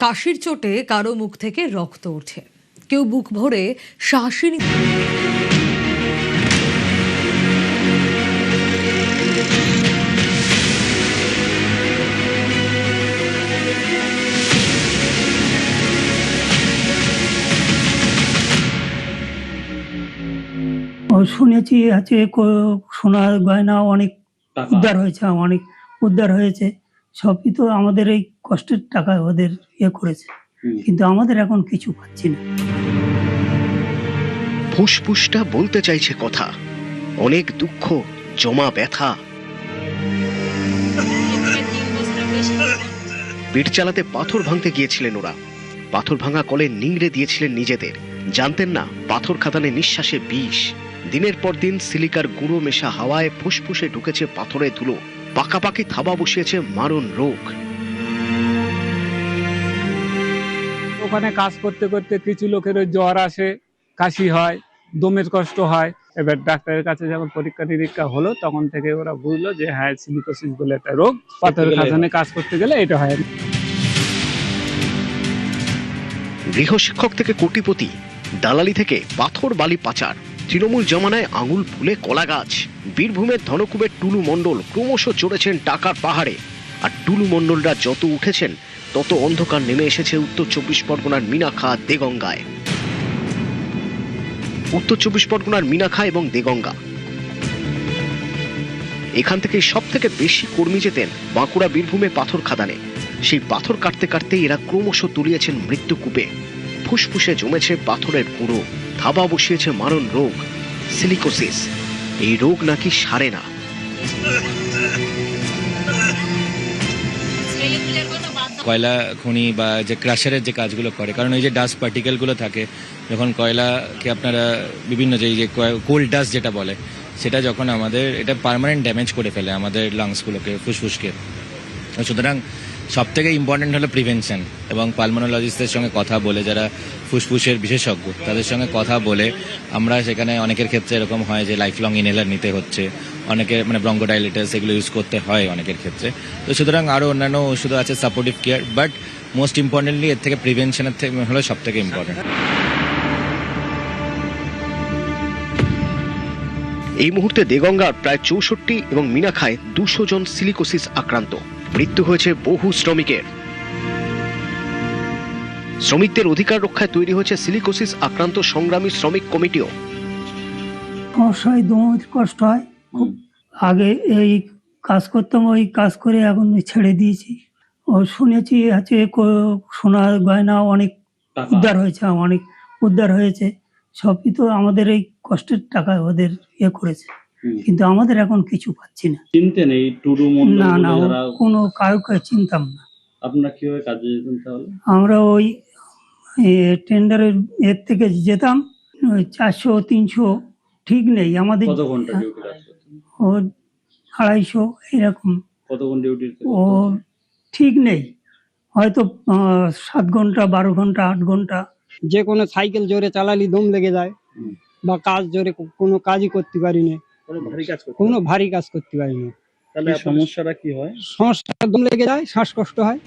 কাশির চোটে কারো মুখ থেকে রক্ত ওঠে, কেউ বুক ভরে শ্বাস নিতে শুনেছি আছে সোনার গয়না অনেক উদ্ধার হয়েছে সবই তো আমাদের এই কষ্টের টাকা ওদের করেছে, কিন্তু আমাদের এখন কিছু পাচ্ছি না। ফুসফুসটা বলতে চাইছে কথা, অনেক দুঃখ, জমা ব্যথা। পেট চালাতে পাথর ভাঙতে গিয়েছিলেন ওরা। পাথর ভাঙা কলে নিংড়ে দিয়েছিলেন নিজেদের। জানতেন না পাথর খাদানে নিঃশ্বাসে বিষ। দিনের পর দিন সিলিকার গুঁড়ো মেশা হাওয়ায় ফুসফুসে ঢুকেছে পাথরের ধুলো। পাকাপাকি থাবা বসিয়েছে মারণ রোগ। ওখানে কাজ করতে করতে কিছু লোকের জ্বর আসে, কাশি হয়, দমের কষ্ট হয়। এবার ডাক্তারের কাছে যখন পরীক্ষা নিরীক্ষা হলো তখন থেকে ওরা বুঝলো যে হ্যাঁ, সিলিকোসিস বলে একটা রোগ, পাথরের খাদানে কাজ করতে গেলে এটা হয়। গৃহশিক্ষক থেকে কোটিপতি, দালালি থেকে পাথর বালি পাচার, তৃণমূল জমানায় আঙুল ফুলে কলা গাছ। বীরভূমের ধনকুবের টুলু মণ্ডল ক্রমশ চড়েছেন টাকার পাহাড়ে। আর টুলু মণ্ডলরা যত উঠেছেন তত অন্ধকার নেমে এসেছে উত্তর চব্বিশ পরগনার মিনাখা, দেগঙ্গায়। উত্তর চব্বিশ পরগনার মিনাখা এবং দেগঙ্গা, এখান থেকে সব থেকে বেশি কর্মী যেতেন বাঁকুড়া বীরভূমে পাথর খাদানে। সেই পাথর কাটতে কাটতে এরা ক্রমশ তলিয়েছেন মৃত্যু কূপে। ফুসফুসে জমেছে পাথরের গুঁড়ো, থাবা বসিয়েছে মারণ রোগ, সিলিকোসিস। এই রোগ নাকি সারে না। কয়লা খনি বা যে ক্রাশারের যে কাজগুলো করে, কারণ এই যে ডাস্ট পার্টিকেলগুলো থাকে যখন কয়লাকে আপনারা বিভিন্ন যে কোল্ড ডাস্ট যেটা বলে, সেটা যখন আমাদের এটা পার্মানেন্ট ড্যামেজ করে ফেলে আমাদের লাংসগুলোকে, ফুসফুসকে। সুতরাং সব থেকে ইম্পর্টেন্ট হলো প্রিভেনশন, এবং পালমোনোলজিস্টদের সঙ্গে কথা বলে, যারা ফুসফুসের বিশেষজ্ঞ তাদের সঙ্গে কথা বলে আমরা সেখানে অনেকের ক্ষেত্রে এরকম হয় যে লাইফ লং ইনহেলার নিতে হচ্ছে, অনেকের মানে ব্রঙ্কোডাইলেটাস এগুলো ইউজ করতে হয় অনেকের ক্ষেত্রে। তো সুতরাং আরও অন্যান্য ওষুধ আছে, supportive care, but most importantly এর থেকে প্রিভেনশনের থেকে হলো সব থেকে ইম্পর্টেন্ট। এই মুহূর্তে দেগঙ্গার প্রায় 64 এবং মিনাখায় 200 জন সিলিকোসিস আক্রান্ত। মৃত্যু হয়েছে বহু শ্রমিকের। শ্রমিকদের অধিকার রক্ষায় তৈরি হয়েছে সিলিকোসিস আক্রান্ত সংগ্রামী শ্রমিক কমিটিও। সমস্যায় দমের কষ্ট হয় খুব। আগে এই কাজ করতাম, ওই কাজ করে এখন ছেড়ে দিয়েছি। শুনেছি আছে সোনার গয়না অনেক উদ্ধার হয়েছে সবই তো আমাদের এই কষ্টের টাকা ওদের করেছে, কিন্তু আমাদের এখন কিছু পাচ্ছি না। চিনতেন এই টুলু মণ্ডল? না, কোনো কাউকে চিনতাম না। আপনারা কিভাবে কাজে যেতেন তাহলে? আমরা ওই টেন্ডারের এর থেকে যেতাম, 400-300 ঠিক নেই আমাদের। কত ঘন্টা ডিউটি কাজ করতেন? ও 250 এরকম। কতক্ষণ ডিউটি? ও ঠিক নেই, হয়তো 7 ঘন্টা, 12 ঘন্টা, 8 ঘন্টা। যে কোনো সাইকেল জোরে চালালি দম লেগে যায়, বা কাজ জোরে কোনো কাজই করতে পারি না, কোনো ভারী কাজ করতে পারি না। তাহলে সমস্যাটা কি হয়? সমস্যা দম লেগে যায়, শ্বাসকষ্ট হয়।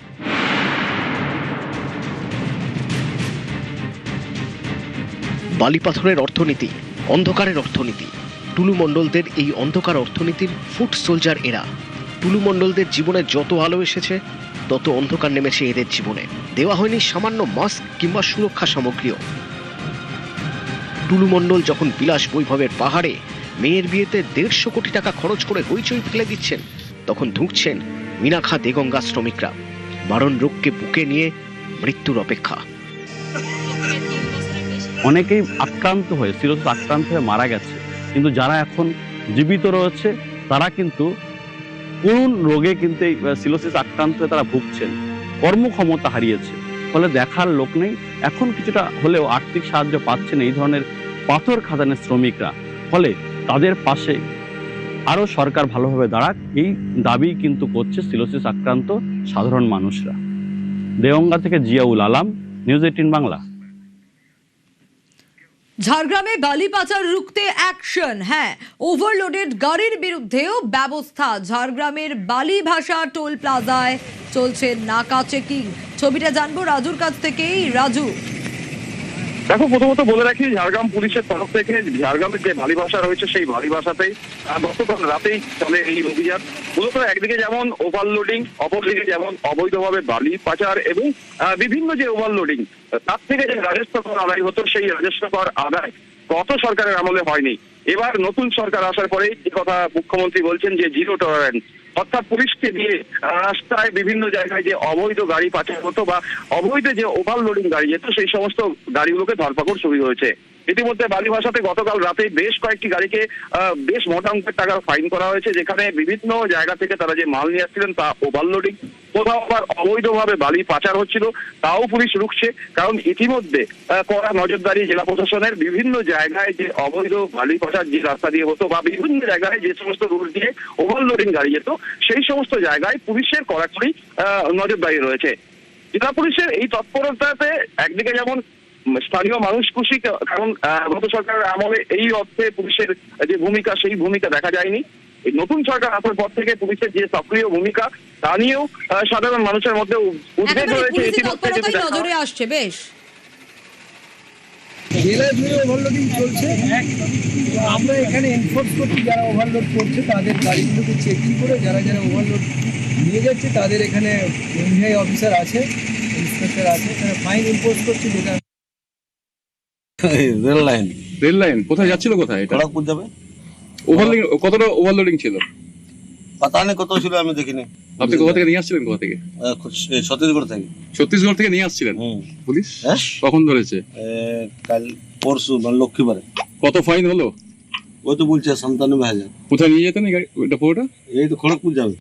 বালি পাথরের অর্থনীতি, অন্ধকারের অর্থনীতি। টুলু মণ্ডলদের এই অন্ধকার অর্থনীতির ফুট সোলজার এরা। টুলু মণ্ডলদের জীবনে যত আলো এসেছে তত অন্ধকার নেমেছে এদের জীবনে। দেওয়া হয়নি সামান্য মাস্ক কিংবা সুরক্ষা সামগ্রীও। টুলু মণ্ডল যখন বিলাস বৈভবের পাহাড়ে মেয়ের বিয়েতে 150 কোটি টাকা খরচ করে হইচই ফেলে দিচ্ছেন, তখন ধুঁকছেন মিনাখা দেগঙ্গা শ্রমিকরা। মারণ রোগকে বুকে নিয়ে মৃত্যুর অপেক্ষা। অনেকেই আক্রান্ত হয়ে সিলিকোসিস আক্রান্ত হয়ে মারা গেছে, কিন্তু যারা এখন জীবিত রয়েছে তারা কিন্তু করুণ রোগে কিন্তু এই সিলিকোসিস আক্রান্ত হয়ে তারা ভুগছেন, কর্মক্ষমতা হারিয়েছে, ফলে দেখার লোক নেই। এখন কিছুটা হলেও আর্থিক সাহায্য পাচ্ছেন এই ধরনের পাথর খাদানের শ্রমিকরা, ফলে তাদের পাশে আরো সরকার ভালোভাবে দাঁড়াক, এই দাবি কিন্তু করছে সিলিকোসিস আক্রান্ত সাধারণ মানুষরা। দেগঙ্গা থেকে জিয়াউল আলম, নিউজ 18 বাংলা। ঝাড়গ্রামে বালি পাচার রুখতে অ্যাকশন। হ্যাঁ, ওভারলোডেড গাড়ির বিরুদ্ধেও ব্যবস্থা। ঝাড়গ্রামের বালিভাষা টোল প্লাজায় চলছে নাকা চেকিং। ছবিটা জানবো রাজুর কাছ থেকেই। রাজু, দেখো, প্রথমত বলে রাখি, ঝাড়গ্রাম পুলিশের তরফ থেকে ঝাড়গ্রামের যে বালিভাষা রয়েছে সেই বালিভাষাতেই গতকাল রাতেই চলে এই অভিযান। মূলত একদিকে যেমন ওভারলোডিং, অপরদিকে যেমন অবৈধভাবে বালি পাচার এবং বিভিন্ন যে ওভারলোডিং, তার থেকে যে রাজস্ব কর আদায় হতো সেই রাজস্ব কর আদায় গত সরকারের আমলে হয়নি। এবার নতুন সরকার আসার পরেই যে কথা মুখ্যমন্ত্রী বলছেন যে জিরো টলারেন্স, অর্থাৎ পুলিশকে দিয়ে রাস্তায় বিভিন্ন জায়গায় যে অবৈধ গাড়ি পাচার হতো বা অবৈধ যে ওভারলোডিং গাড়ি যেত সেই সমস্ত গাড়িগুলোকে ধরপাকড় শুরু হয়েছে। ইতিমধ্যে বালিভাষাতে গতকাল রাতে বেশ কয়েকটি গাড়িকে বেশ মোটা অঙ্কের টাকার ফাইন করা হয়েছে, যেখানে বিভিন্ন জায়গা থেকে তারা যে মাল নিয়ে আসছিলেন তা ওভারলোডিং, কোথাও আবার অবৈধভাবে বালি পাচার হচ্ছিল, তাও পুলিশ রুখছে। কারণ ইতিমধ্যে কড়া নজরদারি জেলা প্রশাসনের বিভিন্ন জায়গায় যে অবৈধ বালি পাচার যে রাস্তা দিয়ে হতো বা বিভিন্ন জায়গায় যে সমস্ত রুট দিয়ে ওভারলোডিং গাড়ি যেত সেই সমস্ত জায়গায় পুলিশের কড়াকড়ি নজরদারি রয়েছে। জেলা পুলিশের এই তৎপরতাতে একদিকে যেমন স্থানীয় মানুষ খুশি, কারণ গত সরকারের আমলে এই অর্থে পুলিশের যে ভূমিকা সেই ভূমিকা দেখা যায়নি। এই নতুন সরকার আসার পর থেকে পুলিশের যে সক্রিয় ভূমিকা তা নিয়েও সাধারণ মানুষের মধ্যে উদ্বেগ রয়েছে। নজরে আসছে বেশ। জেলায় জুড়ে ওভারলোডিং চলছে। আমরা এখানে এনফোর্স করছি, যারা ওভারলোড করছে তাদের গাড়িগুলোকে চেকিং করে যারা যারা ওভারলোড নিয়ে যাচ্ছে তাদের এখানে এমভিআই অফিসার আছে, ইন্সপেক্টর আছে, তারা ফাইন ইম্পোজ করছে। যেটা রেল লাইন কোথায় যাচ্ছিল, কোথায় এটা? খড়গপুর যাবে। ওভারলোডিং, কতটা ওভারলোডিং ছিল? পাতা নেই কত ছিল, আমি দেখিনি। আপনি কোথা থেকে নিয়ে আসছিলেন? কোথা থেকে? ছত্তিশগড় থেকে। ছত্তিশগড় থেকে নিয়ে আসছিলেন? পুলিশ কখন ধরেছে? কাল পরশু, মানে লক্ষ্মীবারে। কত ফাইন হলো? ওই তো বলছে 97,000। কোথায় নিয়ে যেতেন এটা পুরোটা? এই তো খড়গপুর যাবে।